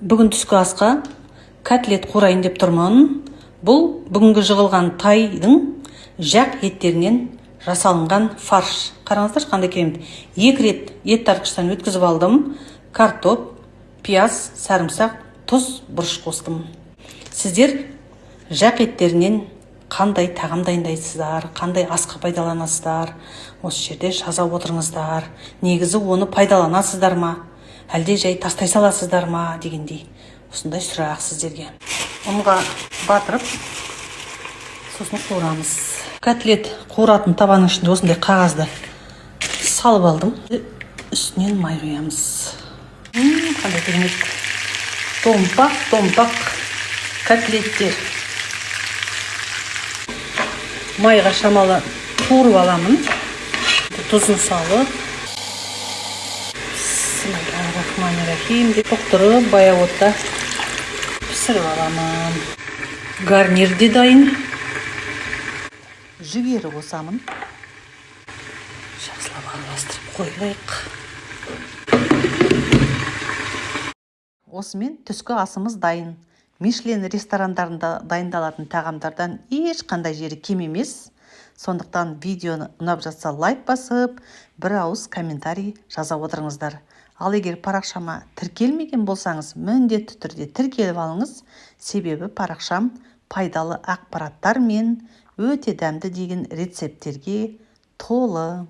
Бүгін түскі асқа котлет қурайын деп тұрмын. Бұл бүгінгі жығылған тайдың жақ еттерінен жасалынған фарш. Қараңыздар қандай керемет. 2 рет ет тартқыштан өткізіп алдым. Картоп, пияз, сарымсақ, тұз, бұрыш қостым. Сіздер жақ еттерінен қандай тағам дайындайсыздар, қандай асқа пайдаланасыздар, осы жерде жаза отырыңыздар. Негізі оны пайдаланасыздар ма, әлде жай тастай саласыздар ма дегендей. Осындай сұрақ сіздерге. Ұнға батырып, сосын қуырамыз. Котлет қуыратын табаның ішінде осындай қағазды салып алдым. Үстінен май құямыз. Қандай керемет. Томпақ котлеттер. Майға шамалы қуырып аламын. Тұзын салып. Бисмиллахиррахманиррахим деп тоқтырып, баяу отта пісіріп аламын. Гарнир де дайын. Жүгері қосамын. Жақсылап араластырып қойайық. Осымен түскі асымыз дайын. Мишлен ресторандарында дайындалатын тағамдардан ешқандай жері кем емес. Сондықтан видеоны ұнап жатса лайк басып, бір ауыз комментарий жаза отырыңыздар. Ал егер парақшама тіркелмеген болсаңыз, міндетті түрде тіркеліп алыңыз. Себебі парақшам пайдалы ақпараттар мен өте дәмді деген рецепттерге толы.